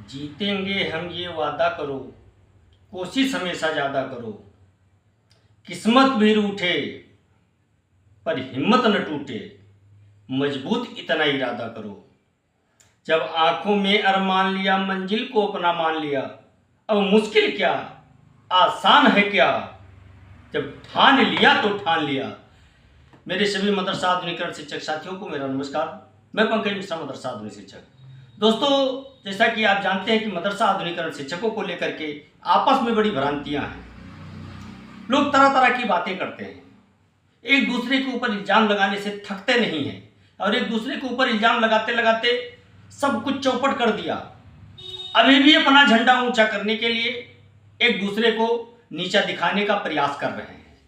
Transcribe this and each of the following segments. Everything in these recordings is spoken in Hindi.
जीतेंगे हम ये वादा करो, कोशिश हमेशा ज़्यादा करो, किस्मत भी रूठे पर हिम्मत न टूटे, मजबूत इतना इरादा करो। जब आंखों में अरमान लिया, मंजिल को अपना मान लिया, अब मुश्किल क्या आसान है क्या, जब ठान लिया तो ठान लिया। मेरे सभी मदरसा आधुनिकरण शिक्षक साथियों को मेरा नमस्कार। मैं पंकज मिश्रा, मदरसा आधुनिक शिक्षक। दोस्तों, जैसा कि आप जानते हैं कि मदरसा आधुनिकरण शिक्षकों को लेकर के आपस में बड़ी भ्रांतियां हैं। लोग तरह तरह की बातें करते हैं, एक दूसरे के ऊपर इल्ज़ाम लगाने से थकते नहीं हैं और एक दूसरे के ऊपर इल्ज़ाम लगाते लगाते सब कुछ चौपट कर दिया। अभी भी अपना झंडा ऊंचा करने के लिए एक दूसरे को नीचा दिखाने का प्रयास कर रहे हैं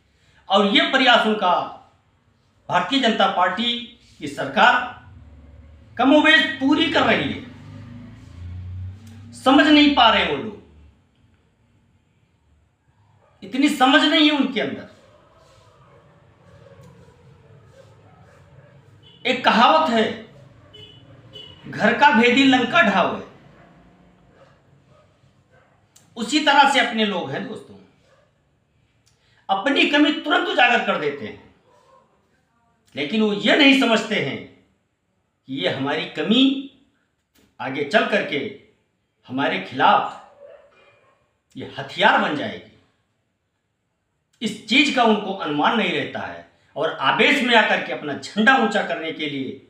और ये प्रयास उनका भारतीय जनता पार्टी की सरकार कमोबेश पूरी कर रही है। समझ नहीं पा रहे वो लोग, इतनी समझ नहीं है उनके अंदर। एक कहावत है, घर का भेदी लंका ढावे, उसी तरह से अपने लोग हैं दोस्तों। अपनी कमी तुरंत उजागर कर देते हैं, लेकिन वो ये नहीं समझते हैं कि ये हमारी कमी आगे चल करके हमारे खिलाफ ये हथियार बन जाएगी। इस चीज का उनको अनुमान नहीं रहता है और आवेश में आकर के अपना झंडा ऊंचा करने के लिए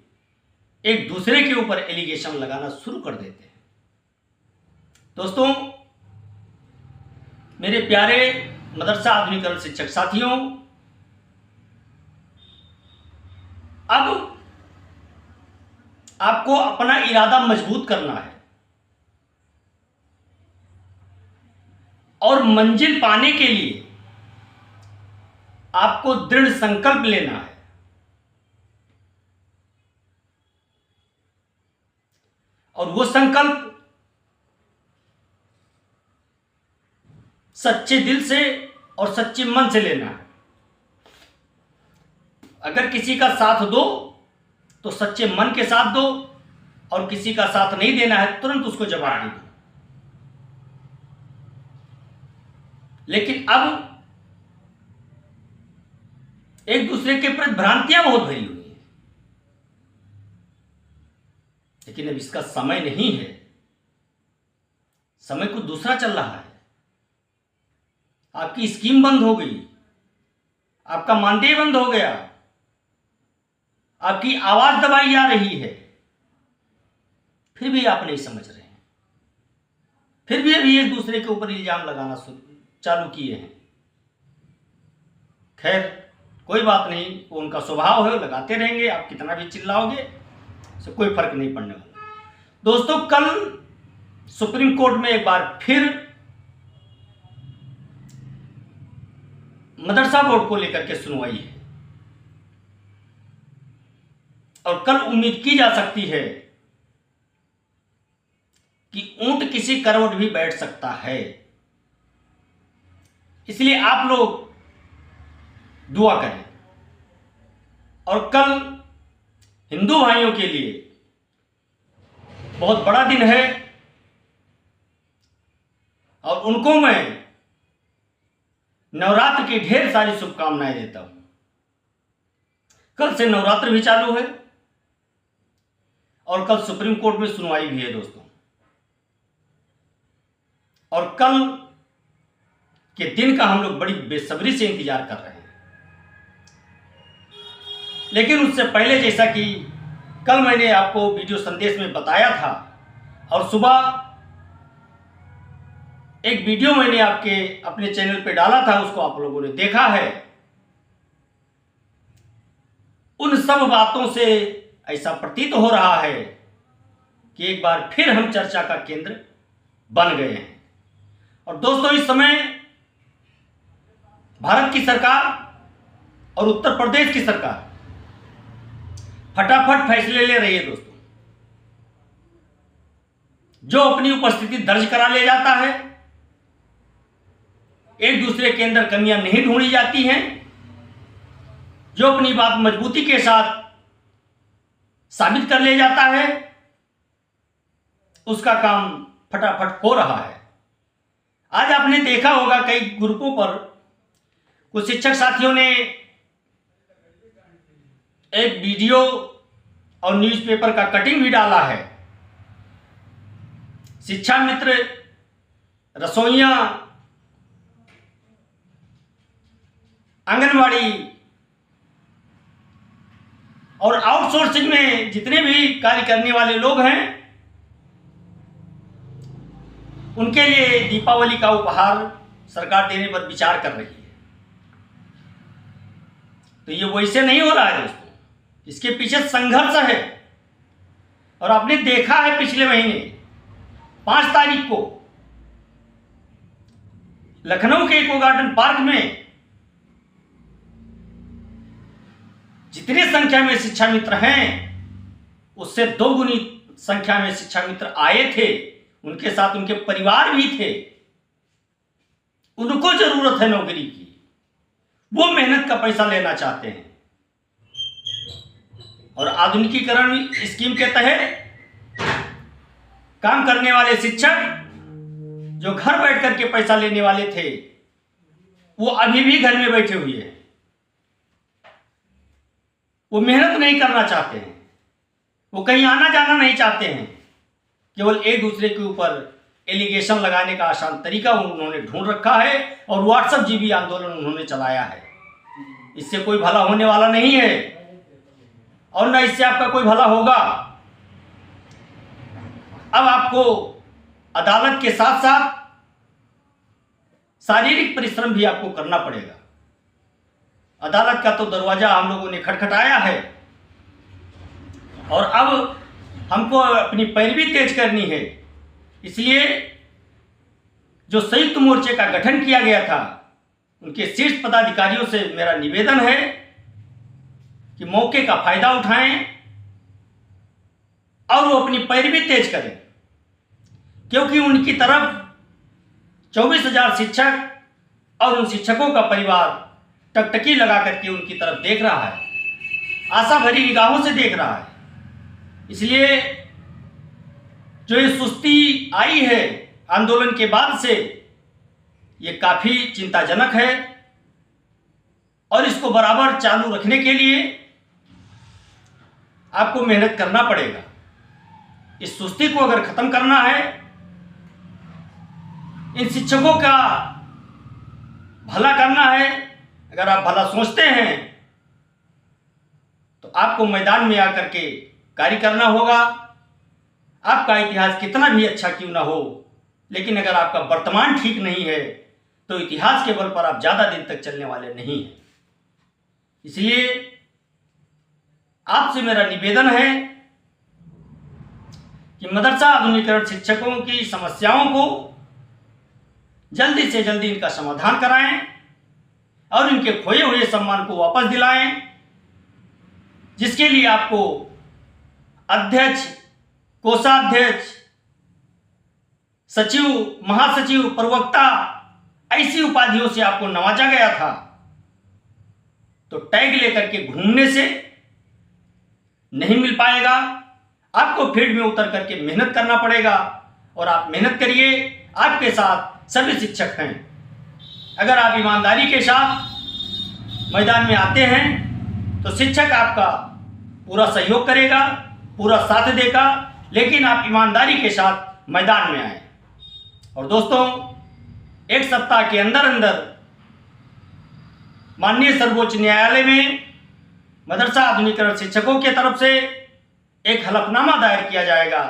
एक दूसरे के ऊपर एलिगेशन लगाना शुरू कर देते हैं। दोस्तों, मेरे प्यारे मदरसा आधुनिकरण शिक्षक साथियों, अब आपको अपना इरादा मजबूत करना है और मंजिल पाने के लिए आपको दृढ़ संकल्प लेना है। और वो संकल्प सच्चे दिल से और सच्चे मन से लेना है। अगर किसी का साथ दो तो सच्चे मन के साथ दो, और किसी का साथ नहीं देना है तुरंत उसको जवाब दे दो। लेकिन अब एक दूसरे के प्रति भ्रांतियां बहुत भरी हुई हैं, लेकिन अब इसका समय नहीं है। समय कुछ दूसरा चल रहा है। आपकी स्कीम बंद हो गई, आपका मानदेय बंद हो गया, आपकी आवाज दबाई जा रही है, फिर भी आप नहीं समझ रहे हैं। फिर भी अभी एक दूसरे के ऊपर इल्जाम लगाना चालू किए हैं। खैर, कोई बात नहीं, वो उनका स्वभाव है, लगाते रहेंगे। आप कितना भी चिल्लाओगे उससे कोई फर्क नहीं पड़ने वाला। दोस्तों, कल सुप्रीम कोर्ट में एक बार फिर मदरसा बोर्ड को लेकर के सुनवाई है और कल उम्मीद की जा सकती है कि ऊंट किसी करवट भी बैठ सकता है। इसलिए आप लोग दुआ करें। और कल हिंदू भाइयों के लिए बहुत बड़ा दिन है और उनको मैं नवरात्र की ढेर सारी शुभकामनाएं देता हूं। कल से नवरात्र भी चालू है और कल सुप्रीम कोर्ट में सुनवाई भी है दोस्तों। और कल के दिन का हम लोग बड़ी बेसब्री से इंतजार कर रहे हैं। लेकिन उससे पहले, जैसा कि कल मैंने आपको वीडियो संदेश में बताया था और सुबह एक वीडियो मैंने आपके अपने चैनल पे डाला था, उसको आप लोगों ने देखा है। उन सब बातों से ऐसा प्रतीत हो रहा है कि एक बार फिर हम चर्चा का केंद्र बन गए हैं। और दोस्तों, इस समय भारत की सरकार और उत्तर प्रदेश की सरकार फटाफट फैसले ले रही है दोस्तों। जो अपनी उपस्थिति दर्ज करा ले जाता है, एक दूसरे के अंदर कमियां नहीं ढूंढी जाती हैं, जो अपनी बात मजबूती के साथ साबित कर ले जाता है, उसका काम फटाफट हो रहा है। आज आपने देखा होगा कई ग्रुपों पर कुछ शिक्षक साथियों ने एक वीडियो और न्यूज़पेपर का कटिंग भी डाला है। शिक्षा मित्र, रसोइयां, आंगनवाड़ी और आउटसोर्सिंग में जितने भी कार्य करने वाले लोग हैं, उनके लिए दीपावली का उपहार सरकार देने पर विचार कर रही है। तो ये वैसे नहीं हो रहा है दोस्तों, इसके पीछे संघर्ष है। और आपने देखा है पिछले महीने 5 तारीख को लखनऊ के इको गार्डन पार्क में जितने संख्या में शिक्षा मित्र हैं, उससे 2 गुनी संख्या में शिक्षा मित्र आए थे। उनके साथ उनके परिवार भी थे। उनको जरूरत है नौकरी की, वो मेहनत का पैसा लेना चाहते हैं। और आधुनिकीकरण स्कीम के तहत काम करने वाले शिक्षक जो घर बैठ करके पैसा लेने वाले थे, वो अभी भी घर में बैठे हुए हैं। वो मेहनत नहीं करना चाहते हैं, वो कहीं आना जाना नहीं चाहते हैं। केवल एक दूसरे के ऊपर एलिगेशन लगाने का आसान तरीका उन्होंने ढूंढ रखा है और व्हाट्सएप जीबी आंदोलन उन्होंने चलाया है। इससे कोई भला होने वाला नहीं है और न इससे आपका कोई भला होगा। अब आपको अदालत के साथ साथ शारीरिक परिश्रम भी आपको करना पड़ेगा। अदालत का तो दरवाजा हम लोगों ने खटखटाया है और अब हमको अपनी पैरवी तेज करनी है। इसलिए जो संयुक्त मोर्चे का गठन किया गया था, उनके शीर्ष पदाधिकारियों से मेरा निवेदन है कि मौके का फायदा उठाएं और वो अपनी पैरवी तेज करें, क्योंकि उनकी तरफ 24,000 शिक्षक और उन शिक्षकों का परिवार टकटकी लगा करके उनकी तरफ देख रहा है, आशा भरी निगाहों से देख रहा है। इसलिए जो ये सुस्ती आई है आंदोलन के बाद से, ये काफी चिंताजनक है और इसको बराबर चालू रखने के लिए आपको मेहनत करना पड़ेगा। इस सुस्ती को अगर खत्म करना है, इन शिक्षकों का भला करना है, अगर आप भला सोचते हैं तो आपको मैदान में आकर के कार्य करना होगा। आपका इतिहास कितना भी अच्छा क्यों ना हो, लेकिन अगर आपका वर्तमान ठीक नहीं है तो इतिहास के बल पर आप ज्यादा दिन तक चलने वाले नहीं हैं। इसलिए आपसे मेरा निवेदन है कि मदरसा आधुनिकीकरण शिक्षकों की समस्याओं को जल्दी से जल्दी इनका समाधान कराएं और इनके खोए हुए सम्मान को वापस दिलाएं, जिसके लिए आपको अध्यक्ष, कोषाध्यक्ष, सचिव, महासचिव, प्रवक्ता ऐसी उपाधियों से आपको नवाजा गया था। तो टैग लेकर के घूमने से नहीं मिल पाएगा। आपको फील्ड में उतर करके मेहनत करना पड़ेगा और आप मेहनत करिए। आपके साथ सभी शिक्षक हैं। अगर आप ईमानदारी के साथ मैदान में आते हैं तो शिक्षक आपका पूरा सहयोग करेगा, पूरा साथ देगा, लेकिन आप ईमानदारी के साथ मैदान में आए। और दोस्तों, 1 सप्ताह के अंदर अंदर माननीय सर्वोच्च न्यायालय में मदरसा आधुनिकीकरण शिक्षकों के तरफ से एक हलफनामा दायर किया जाएगा।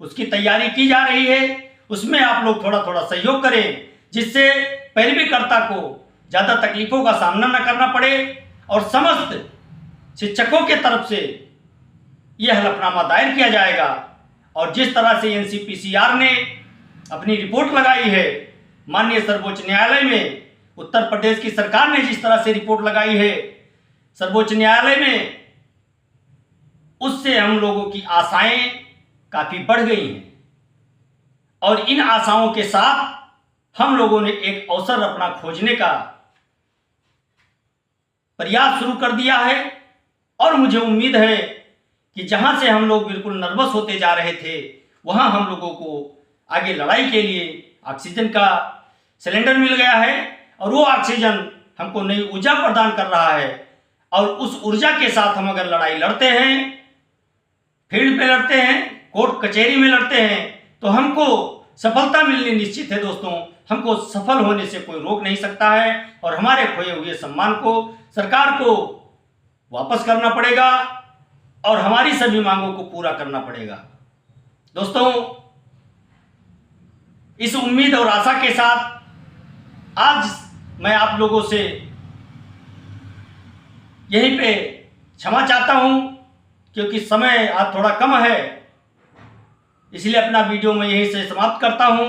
उसकी तैयारी की जा रही है। उसमें आप लोग थोड़ा थोड़ा सहयोग करें, जिससे पैरवीकर्ता को ज़्यादा तकलीफों का सामना न करना पड़े और समस्त शिक्षकों के तरफ से यह हलफनामा दायर किया जाएगा। और जिस तरह से NCPCR ने अपनी रिपोर्ट लगाई है माननीय सर्वोच्च न्यायालय में, उत्तर प्रदेश की सरकार ने जिस तरह से रिपोर्ट लगाई है सर्वोच्च न्यायालय में, उससे हम लोगों की आशाएं काफी बढ़ गई हैं। और इन आशाओं के साथ हम लोगों ने एक अवसर अपना खोजने का प्रयास शुरू कर दिया है। और मुझे उम्मीद है कि जहां से हम लोग बिल्कुल नर्वस होते जा रहे थे, वहां हम लोगों को आगे लड़ाई के लिए ऑक्सीजन का सिलेंडर मिल गया है और वो ऑक्सीजन हमको नई ऊर्जा प्रदान कर रहा है। और उस ऊर्जा के साथ हम अगर लड़ाई लड़ते हैं, फील्ड पे लड़ते हैं, कोर्ट कचहरी में लड़ते हैं, तो हमको सफलता मिलनी निश्चित है दोस्तों। हमको सफल होने से कोई रोक नहीं सकता है और हमारे खोए हुए सम्मान को सरकार को वापस करना पड़ेगा और हमारी सभी मांगों को पूरा करना पड़ेगा। दोस्तों, इस उम्मीद और आशा के साथ आज मैं आप लोगों से यहीं पे क्षमा चाहता हूं, क्योंकि समय आज थोड़ा कम है, इसलिए अपना वीडियो मैं यहीं से समाप्त करता हूं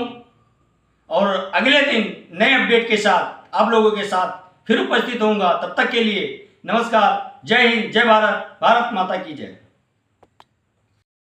और अगले दिन नए अपडेट के साथ आप लोगों के साथ फिर उपस्थित होऊंगा। तब तक के लिए नमस्कार, जय हिंद, जय भारत, भारत माता की जय।